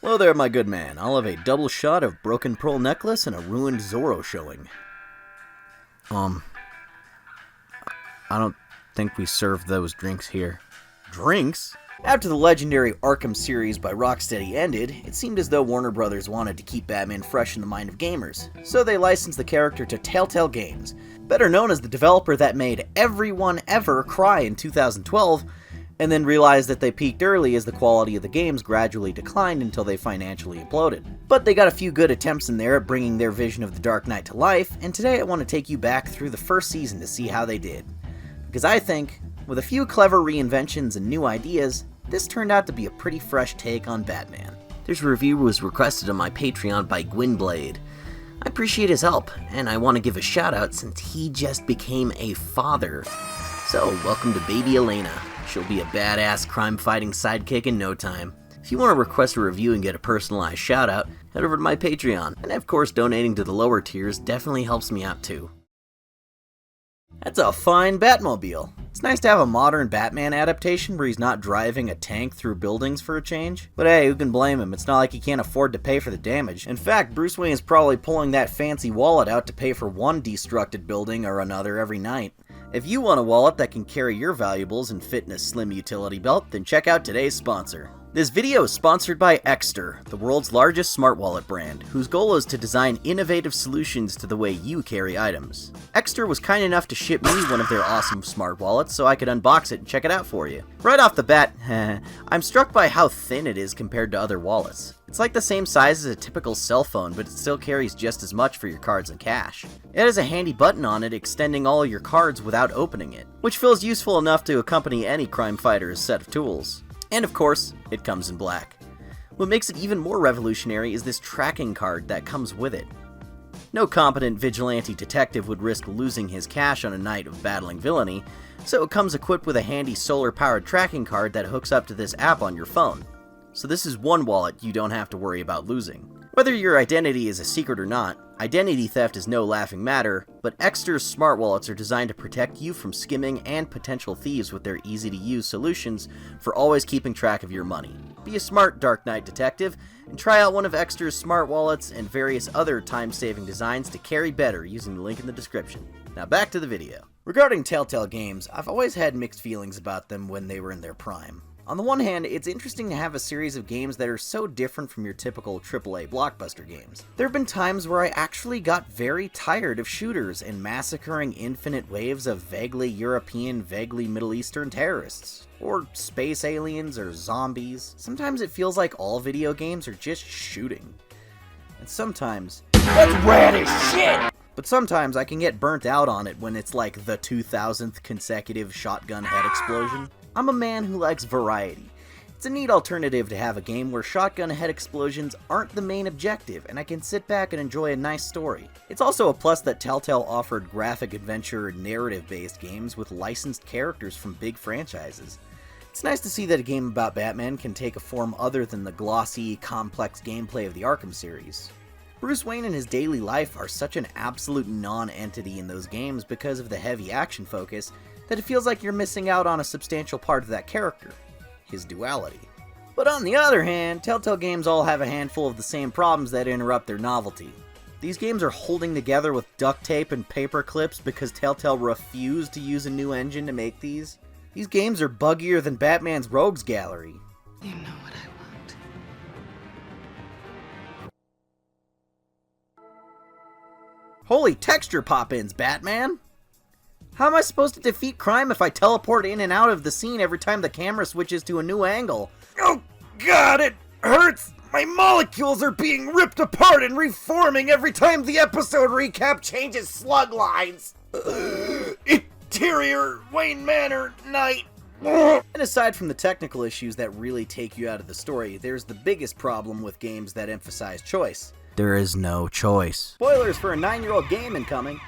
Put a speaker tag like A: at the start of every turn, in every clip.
A: Hello there, my good man. I'll have a double shot of broken pearl necklace and a ruined Zorro showing. I don't think we serve those drinks here. Drinks? After the legendary Arkham series by Rocksteady ended, it seemed as though Warner Bros. Wanted to keep Batman fresh in the mind of gamers, so they licensed the character to Telltale Games, better known as the developer that made everyone ever cry in 2012, and then realized that they peaked early as the quality of the games gradually declined until they financially imploded. But they got a few good attempts in there at bringing their vision of the Dark Knight to life, and today I want to take you back through the first season to see how they did. Because I think, with a few clever reinventions and new ideas, this turned out to be a pretty fresh take on Batman. This review was requested on my Patreon by Gwynblade. I appreciate his help, and I want to give a shout out since he just became a father. So, welcome to baby Elena. She'll be a badass crime-fighting sidekick in no time. If you want to request a review and get a personalized shout out, head over to my Patreon, and of course donating to the lower tiers definitely helps me out too. That's a fine Batmobile. It's nice to have a modern Batman adaptation where he's not driving a tank through buildings for a change. But hey, who can blame him? It's not like he can't afford to pay for the damage. In fact, Bruce Wayne is probably pulling that fancy wallet out to pay for one destructed building or another every night. If you want a wallet that can carry your valuables and fit in a slim utility belt, then check out today's sponsor. This video is sponsored by Exter, the world's largest smart wallet brand, whose goal is to design innovative solutions to the way you carry items. Exter was kind enough to ship me one of their awesome smart wallets so I could unbox it and check it out for you. Right off the bat, I'm struck by how thin it is compared to other wallets. It's like the same size as a typical cell phone, but it still carries just as much for your cards and cash. It has a handy button on it extending all your cards without opening it, which feels useful enough to accompany any crime fighter's set of tools. And of course, it comes in black. What makes it even more revolutionary is this tracking card that comes with it. No competent vigilante detective would risk losing his cash on a night of battling villainy, so it comes equipped with a handy solar-powered tracking card that hooks up to this app on your phone. So this is one wallet you don't have to worry about losing. Whether your identity is a secret or not, identity theft is no laughing matter, but Exter's smart wallets are designed to protect you from skimming and potential thieves with their easy-to-use solutions for always keeping track of your money. Be a smart Dark Knight detective, and try out one of Exter's smart wallets and various other time-saving designs to carry better using the link in the description. Now back to the video. Regarding Telltale Games, I've always had mixed feelings about them when they were in their prime. On the one hand, it's interesting to have a series of games that are so different from your typical AAA blockbuster games. There have been times where I actually got very tired of shooters and massacring infinite waves of vaguely European, vaguely Middle Eastern terrorists. Or space aliens or zombies. Sometimes it feels like all video games are just shooting. And sometimes, that's rad as shit! But sometimes I can get burnt out on it when it's like the 2000th consecutive shotgun head explosion. I'm a man who likes variety. It's a neat alternative to have a game where shotgun head explosions aren't the main objective, and I can sit back and enjoy a nice story. It's also a plus that Telltale offered graphic adventure narrative-based games with licensed characters from big franchises. It's nice to see that a game about Batman can take a form other than the glossy, complex gameplay of the Arkham series. Bruce Wayne and his daily life are such an absolute non-entity in those games because of the heavy action focus that it feels like you're missing out on a substantial part of that character, his duality. But on the other hand, Telltale games all have a handful of the same problems that interrupt their novelty. These games are holding together with duct tape and paper clips because Telltale refused to use a new engine to make these. These games are buggier than Batman's Rogues Gallery.
B: You know what I want.
A: Holy texture pop-ins, Batman! How am I supposed to defeat crime if I teleport in and out of the scene every time the camera switches to a new angle? Oh god, it hurts! My molecules are being ripped apart and reforming every time the episode recap changes slug lines! Interior, Wayne Manor, night. And aside from the technical issues that really take you out of the story, there's the biggest problem with games that emphasize choice. There is no choice. Spoilers for a 9-year-old game incoming.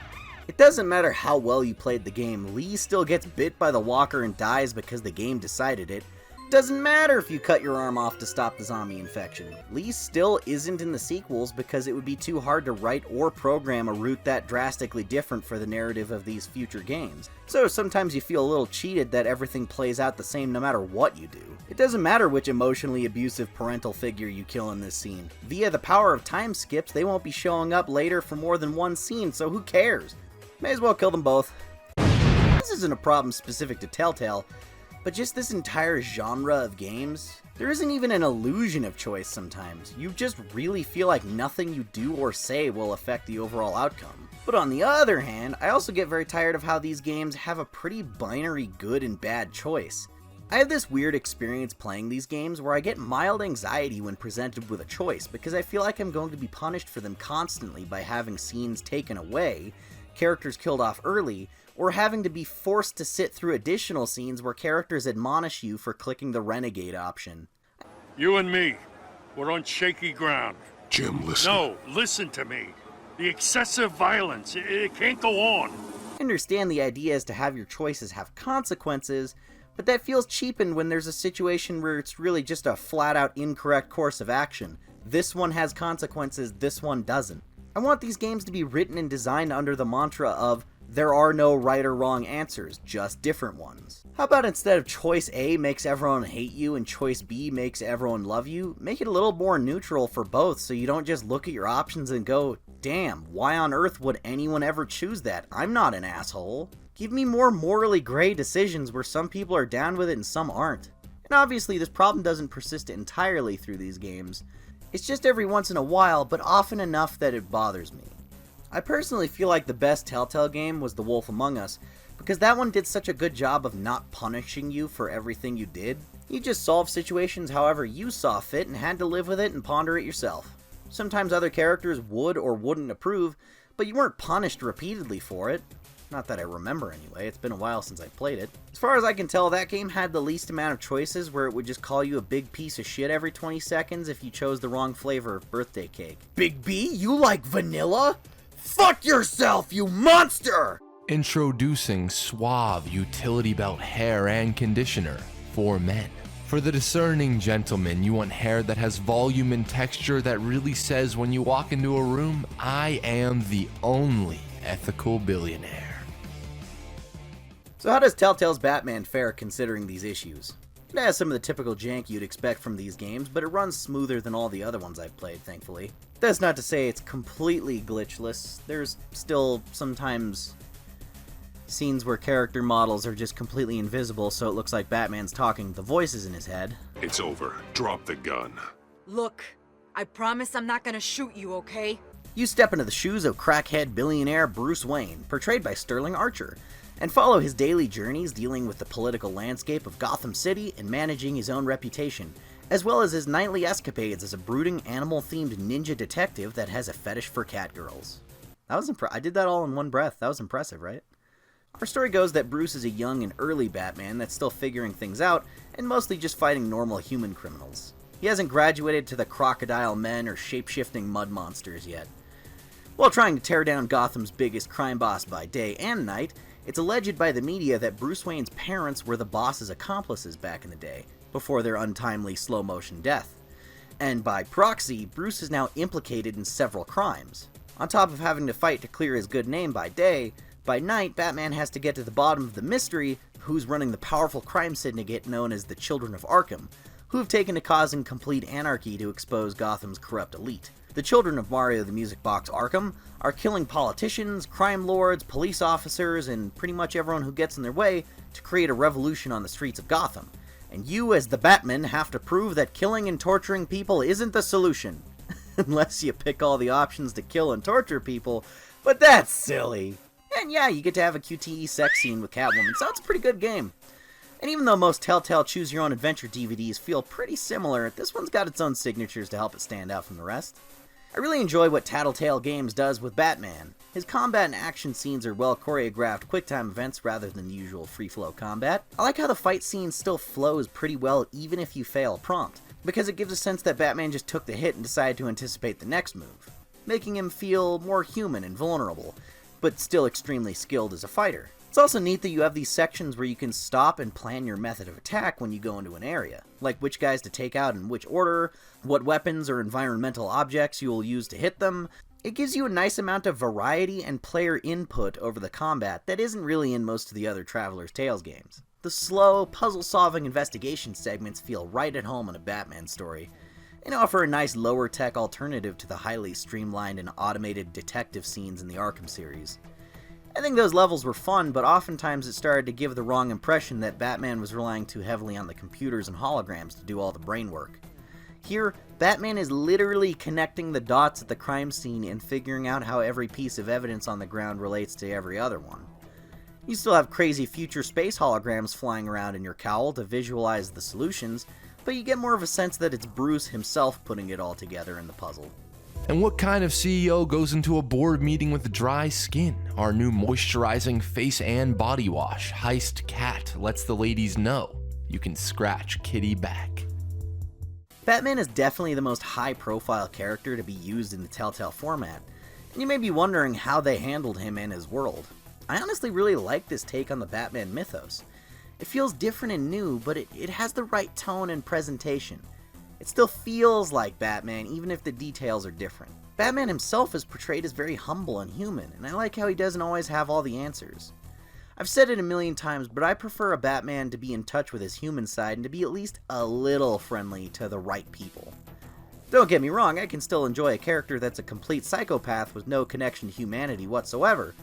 A: It doesn't matter how well you played the game, Lee still gets bit by the walker and dies because the game decided it, Doesn't matter if you cut your arm off to stop the zombie infection. Lee still isn't in the sequels because it would be too hard to write or program a route that drastically different for the narrative of these future games. So sometimes you feel a little cheated that everything plays out the same no matter what you do. It doesn't matter which emotionally abusive parental figure you kill in this scene. Via the power of time skips, they won't be showing up later for more than one scene, so who cares? May as well kill them both. This isn't a problem specific to Telltale, but just this entire genre of games, there isn't even an illusion of choice sometimes. You just really feel like nothing you do or say will affect the overall outcome. But on the other hand, I also get very tired of how these games have a pretty binary good and bad choice. I have this weird experience playing these games where I get mild anxiety when presented with a choice because I feel like I'm going to be punished for them constantly by having scenes taken away, characters killed off early, or having to be forced to sit through additional scenes where characters admonish you for clicking the renegade option.
C: You and me, we're on shaky ground.
D: Jim, listen.
C: No, listen to me. The excessive violence, it can't go on.
A: I understand the idea is to have your choices have consequences, but that feels cheapened when there's a situation where it's really just a flat-out incorrect course of action. This one has consequences, this one doesn't. I want these games to be written and designed under the mantra of, there are no right or wrong answers, just different ones. How about instead of choice A makes everyone hate you and choice B makes everyone love you, make it a little more neutral for both so you don't just look at your options and go, damn, why on earth would anyone ever choose that? I'm not an asshole. Give me more morally gray decisions where some people are down with it and some aren't. And obviously this problem doesn't persist entirely through these games. It's just every once in a while, but often enough that it bothers me. I personally feel like the best Telltale game was The Wolf Among Us, because that one did such a good job of not punishing you for everything you did. You just solved situations however you saw fit and had to live with it and ponder it yourself. Sometimes other characters would or wouldn't approve, but you weren't punished repeatedly for it. Not that I remember anyway, it's been a while since I played it. As far as I can tell, that game had the least amount of choices where it would just call you a big piece of shit every 20 seconds if you chose the wrong flavor of birthday cake. Big B, you like vanilla? Fuck yourself, you monster!
E: Introducing Suave Utility Belt Hair and Conditioner for men. For the discerning gentleman, you want hair that has volume and texture that really says when you walk into a room, I am the only ethical billionaire.
A: So how does Telltale's Batman fare considering these issues? It has some of the typical jank you'd expect from these games, but it runs smoother than all the other ones I've played, thankfully. That's not to say it's completely glitchless. There's still sometimes scenes where character models are just completely invisible, so it looks like Batman's talking the voices in his head.
D: It's over. Drop the gun.
F: Look, I promise I'm not gonna shoot you, okay?
A: You step into the shoes of crackhead billionaire Bruce Wayne, portrayed by Sterling Archer, and follow his daily journeys dealing with the political landscape of Gotham City and managing his own reputation, as well as his nightly escapades as a brooding animal-themed ninja detective that has a fetish for catgirls. That was I did that all in one breath. That was impressive, right? Our story goes that Bruce is a young and early Batman that's still figuring things out, and mostly just fighting normal human criminals. He hasn't graduated to the crocodile men or shape-shifting mud monsters yet. While trying to tear down Gotham's biggest crime boss by day and night, it's alleged by the media that Bruce Wayne's parents were the boss's accomplices back in the day, before their untimely slow-motion death. And by proxy, Bruce is now implicated in several crimes. On top of having to fight to clear his good name by day, by night, Batman has to get to the bottom of the mystery who's running the powerful crime syndicate known as the Children of Arkham, who have taken to causing complete anarchy to expose Gotham's corrupt elite. The children of Mario the Music Box Arkham are killing politicians, crime lords, police officers, and pretty much everyone who gets in their way to create a revolution on the streets of Gotham. And you, as the Batman, have to prove that killing and torturing people isn't the solution. Unless you pick all the options to kill and torture people, but that's silly. And yeah, you get to have a QTE sex scene with Catwoman, so it's a pretty good game. And even though most Telltale Choose Your Own Adventure DVDs feel pretty similar, this one's got its own signatures to help it stand out from the rest. I really enjoy what Tattletale Games does with Batman. His combat and action scenes are well choreographed quick-time events rather than the usual free-flow combat. I like how the fight scene still flows pretty well even if you fail a prompt, because it gives a sense that Batman just took the hit and decided to anticipate the next move, making him feel more human and vulnerable, but still extremely skilled as a fighter. It's also neat that you have these sections where you can stop and plan your method of attack when you go into an area, like which guys to take out in which order, what weapons or environmental objects you will use to hit them. It gives you a nice amount of variety and player input over the combat that isn't really in most of the other Traveler's Tales games. The slow, puzzle-solving investigation segments feel right at home in a Batman story, and offer a nice lower-tech alternative to the highly streamlined and automated detective scenes in the Arkham series. I think those levels were fun, but oftentimes it started to give the wrong impression that Batman was relying too heavily on the computers and holograms to do all the brain work. Here, Batman is literally connecting the dots at the crime scene and figuring out how every piece of evidence on the ground relates to every other one. You still have crazy future space holograms flying around in your cowl to visualize the solutions, but you get more of a sense that it's Bruce himself putting it all together in the puzzle.
E: And what kind of CEO goes into a board meeting with dry skin? Our new moisturizing face and body wash, Heist Cat, lets the ladies know you can scratch Kitty back.
A: Batman is definitely the most high-profile character to be used in the Telltale format, and you may be wondering how they handled him and his world. I honestly really like this take on the Batman mythos. It feels different and new, but it has the right tone and presentation. It still feels like Batman, even if the details are different. Batman himself is portrayed as very humble and human, and I like how he doesn't always have all the answers. I've said it a million times, but I prefer a Batman to be in touch with his human side and to be at least a little friendly to the right people. Don't get me wrong, I can still enjoy a character that's a complete psychopath with no connection to humanity whatsoever.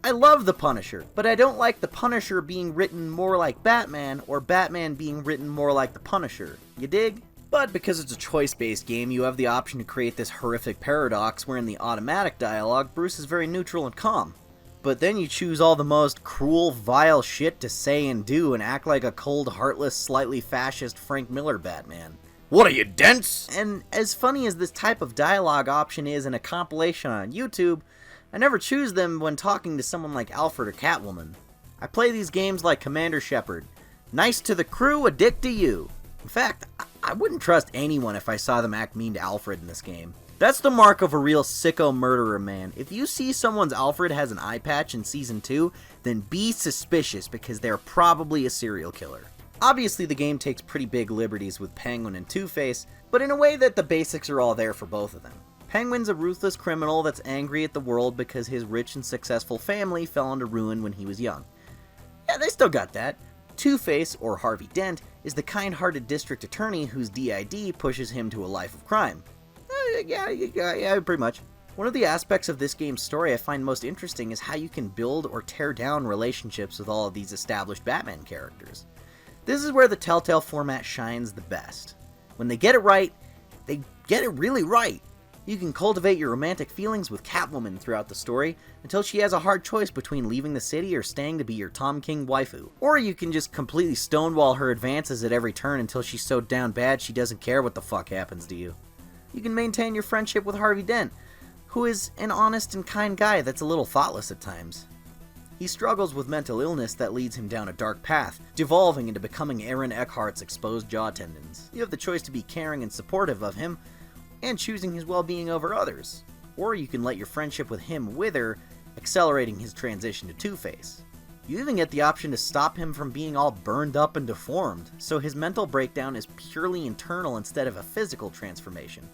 A: I love the Punisher, but I don't like the Punisher being written more like Batman or Batman being written more like the Punisher. You dig? But because it's a choice-based game, you have the option to create this horrific paradox where in the automatic dialogue, Bruce is very neutral and calm. But then you choose all the most cruel, vile shit to say and do and act like a cold, heartless, slightly fascist Frank Miller Batman. What are you, dense? And as funny as this type of dialogue option is in a compilation on YouTube, I never choose them when talking to someone like Alfred or Catwoman. I play these games like Commander Shepard. Nice to the crew, a dick to you. In fact, I wouldn't trust anyone if I saw them act mean to Alfred in this game. That's the mark of a real sicko murderer, man. If you see someone's Alfred has an eye patch in Season 2, then be suspicious because they're probably a serial killer. Obviously, the game takes pretty big liberties with Penguin and Two-Face, but in a way that the basics are all there for both of them. Penguin's a ruthless criminal that's angry at the world because his rich and successful family fell into ruin when he was young. Yeah, they still got that. Two-Face, or Harvey Dent, is the kind-hearted district attorney whose DID pushes him to a life of crime. Yeah, pretty much. One of the aspects of this game's story I find most interesting is how you can build or tear down relationships with all of these established Batman characters. This is where the Telltale format shines the best. When they get it right, they get it really right. You can cultivate your romantic feelings with Catwoman throughout the story until she has a hard choice between leaving the city or staying to be your Tom King waifu. Or you can just completely stonewall her advances at every turn until she's so down bad she doesn't care what the fuck happens to you. You can maintain your friendship with Harvey Dent, who is an honest and kind guy that's a little thoughtless at times. He struggles with mental illness that leads him down a dark path, devolving into becoming Aaron Eckhart's exposed jaw tendons. You have the choice to be caring and supportive of him, and choosing his well-being over others. Or you can let your friendship with him wither, accelerating his transition to Two-Face. You even get the option to stop him from being all burned up and deformed, so his mental breakdown is purely internal instead of a physical transformation.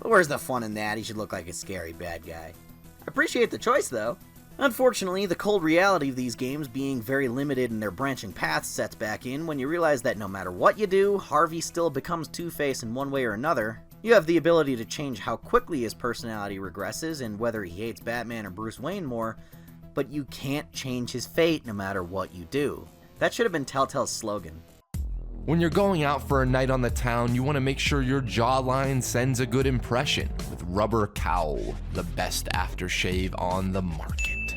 A: But where's the fun in that? He should look like a scary bad guy. I appreciate the choice, though. Unfortunately, the cold reality of these games being very limited in their branching paths sets back in when you realize that no matter what you do, Harvey still becomes Two-Face in one way or another. You have the ability to change how quickly his personality regresses and whether he hates Batman or Bruce Wayne more, but you can't change his fate no matter what you do. That should have been Telltale's slogan.
E: When you're going out for a night on the town, you want to make sure your jawline sends a good impression with Rubber Cowl, the best aftershave on the market.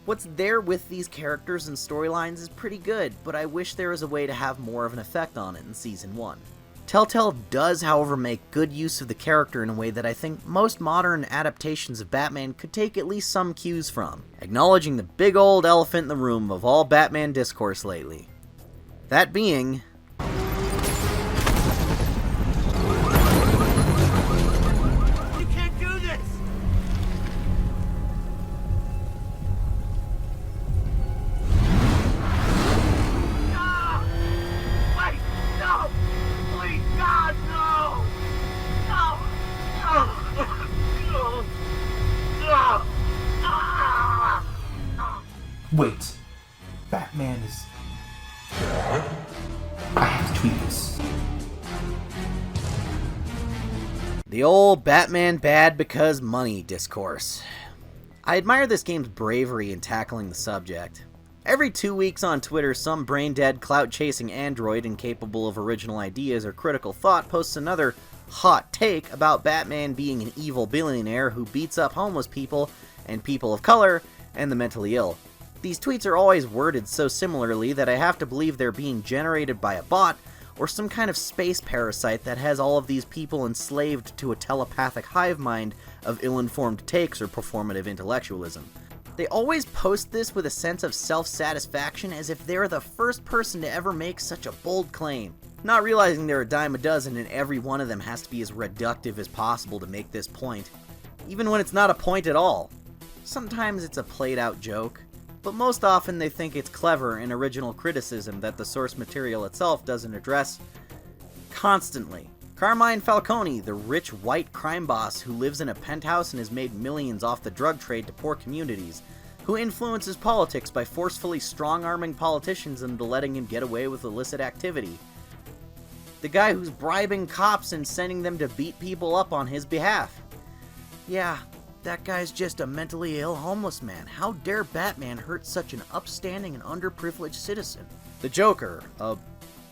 A: What's there with these characters and storylines is pretty good, but I wish there was a way to have more of an effect on it in Season 1. Telltale does, however, make good use of the character in a way that I think most modern adaptations of Batman could take at least some cues from, acknowledging the big old elephant in the room of all Batman discourse lately. That being...
G: You can't do this!
H: Wait. Batman is... I have to tweet this.
A: The old Batman bad because money discourse. I admire this game's bravery in tackling the subject. Every 2 weeks on Twitter, some brain-dead, clout-chasing android incapable of original ideas or critical thought posts another hot take about Batman being an evil billionaire who beats up homeless people and people of color and the mentally ill. These tweets are always worded so similarly that I have to believe they're being generated by a bot or some kind of space parasite that has all of these people enslaved to a telepathic hive mind of ill-informed takes or performative intellectualism. They always post this with a sense of self-satisfaction as if they're the first person to ever make such a bold claim, not realizing they're a dime a dozen and every one of them has to be as reductive as possible to make this point, even when it's not a point at all. Sometimes it's a played-out joke, but most often they think it's clever and original criticism that the source material itself doesn't address constantly. Carmine Falcone, the rich white crime boss who lives in a penthouse and has made millions off the drug trade to poor communities, who influences politics by forcefully strong-arming politicians into letting him get away with illicit activity. The guy who's bribing cops and sending them to beat people up on his behalf. Yeah, that guy's just a mentally ill homeless man. How dare Batman hurt such an upstanding and underprivileged citizen? The Joker, a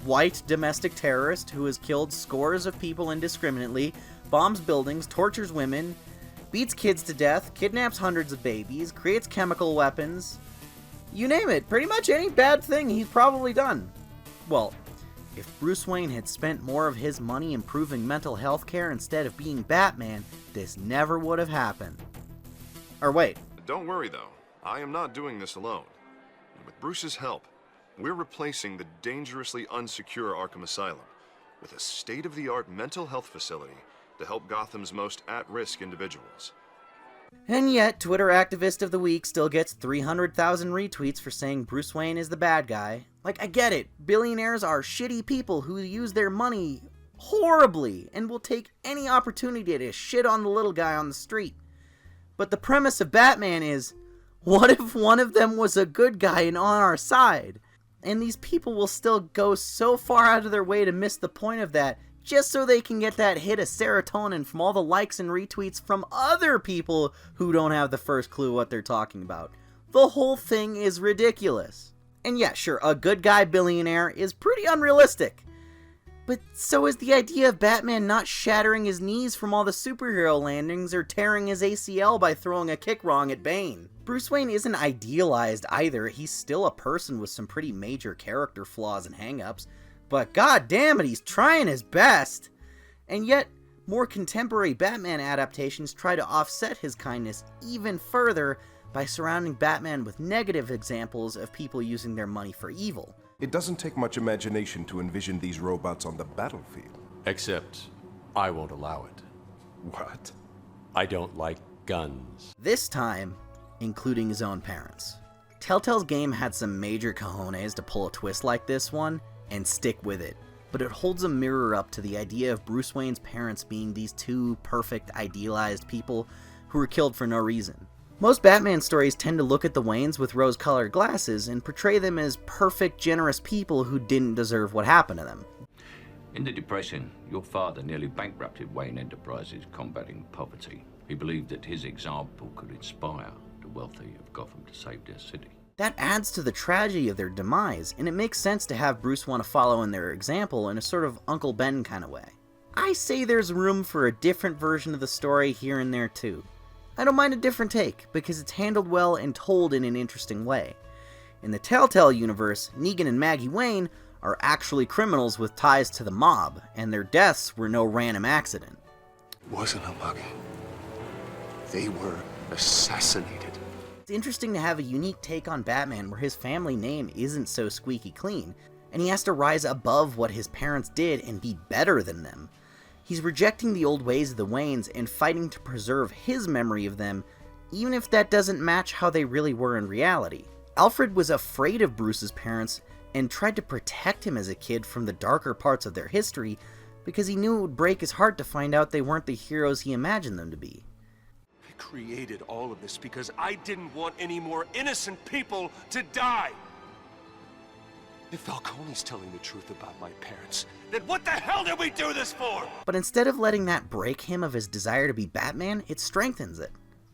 A: white domestic terrorist who has killed scores of people indiscriminately, bombs buildings, tortures women, beats kids to death, kidnaps hundreds of babies, creates chemical weapons. You name it, pretty much any bad thing he's probably done. Well, if Bruce Wayne had spent more of his money improving mental health care instead of being Batman, this never would have happened. Or wait.
I: Don't worry though, I am not doing this alone. With Bruce's help, we're replacing the dangerously unsecure Arkham Asylum with a state-of-the-art mental health facility to help Gotham's most at-risk individuals.
A: And yet, Twitter Activist of the Week still gets 300,000 retweets for saying Bruce Wayne is the bad guy. Like, I get it. Billionaires are shitty people who use their money horribly and will take any opportunity to shit on the little guy on the street. But the premise of Batman is, what if one of them was a good guy and on our side? And these people will still go so far out of their way to miss the point of that just so they can get that hit of serotonin from all the likes and retweets from other people who don't have the first clue what they're talking about. The whole thing is ridiculous. And yeah, sure, a good guy billionaire is pretty unrealistic. But so is the idea of Batman not shattering his knees from all the superhero landings or tearing his ACL by throwing a kick wrong at Bane. Bruce Wayne isn't idealized either. He's still a person with some pretty major character flaws and hang-ups. But god damn it, he's trying his best! And yet, more contemporary Batman adaptations try to offset his kindness even further by surrounding Batman with negative examples of people using their money for evil.
J: It doesn't take much imagination to envision these robots on the battlefield.
K: Except, I won't allow it.
J: What?
K: I don't like guns.
A: This time, including his own parents. Telltale's game had some major cojones to pull a twist like this one, and stick with it. But it holds a mirror up to the idea of Bruce Wayne's parents being these two perfect, idealized people who were killed for no reason. Most Batman stories tend to look at the Waynes with rose-colored glasses and portray them as perfect, generous people who didn't deserve what happened to them.
L: In the Depression, your father nearly bankrupted Wayne Enterprises combating poverty. He believed that his example could inspire the wealthy of Gotham to save their city.
A: That adds to the tragedy of their demise, and it makes sense to have Bruce want to follow in their example in a sort of Uncle Ben kind of way. I say there's room for a different version of the story here and there too. I don't mind a different take, because it's handled well and told in an interesting way. In the Telltale universe, Negan and Maggie Wayne are actually criminals with ties to the mob, and their deaths were no random accident.
D: It wasn't a mugging. They were assassinated.
A: It's interesting to have a unique take on Batman where his family name isn't so squeaky clean, and he has to rise above what his parents did and be better than them. He's rejecting the old ways of the Waynes and fighting to preserve his memory of them, even if that doesn't match how they really were in reality. Alfred was afraid of Bruce's parents and tried to protect him as a kid from the darker parts of their history because he knew it would break his heart to find out they weren't the heroes he imagined them to be.
D: I created all of this because I didn't want any more innocent people to die. If Falcone's telling the truth about my parents, then what the hell did we do this for?
A: But instead of letting that break him of his desire to be Batman, it strengthens it.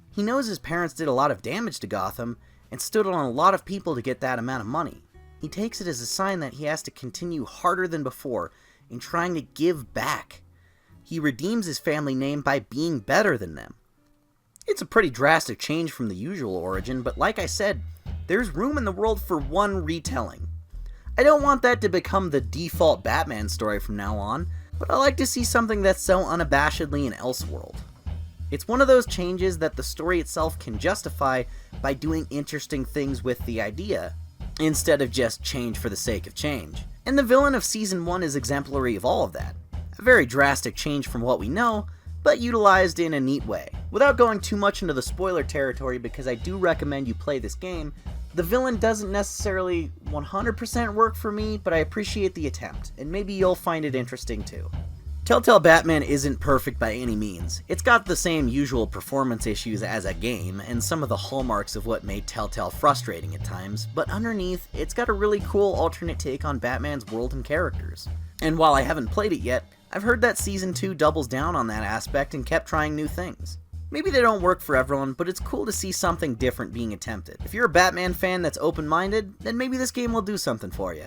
A: He knows his parents did a lot of damage to Gotham and stood on a lot of people to get that amount of money. He takes it as a sign that he has to continue harder than before in trying to give back. He redeems his family name by being better than them. It's a pretty drastic change from the usual origin, but like I said, there's room in the world for one retelling. I don't want that to become the default Batman story from now on, but I like to see something that's so unabashedly an Elseworld. It's one of those changes that the story itself can justify by doing interesting things with the idea, instead of just change for the sake of change. And the villain of Season 1 is exemplary of all of that. A very drastic change from what we know, but utilized in a neat way. Without going too much into the spoiler territory, because I do recommend you play this game, the villain doesn't necessarily 100% work for me, but I appreciate the attempt, and maybe you'll find it interesting too. Telltale Batman isn't perfect by any means. It's got the same usual performance issues as a game, and some of the hallmarks of what made Telltale frustrating at times, but underneath, it's got a really cool alternate take on Batman's world and characters. And while I haven't played it yet, I've heard that Season 2 doubles down on that aspect and kept trying new things. Maybe they don't work for everyone, but it's cool to see something different being attempted. If you're a Batman fan that's open-minded, then maybe this game will do something for you.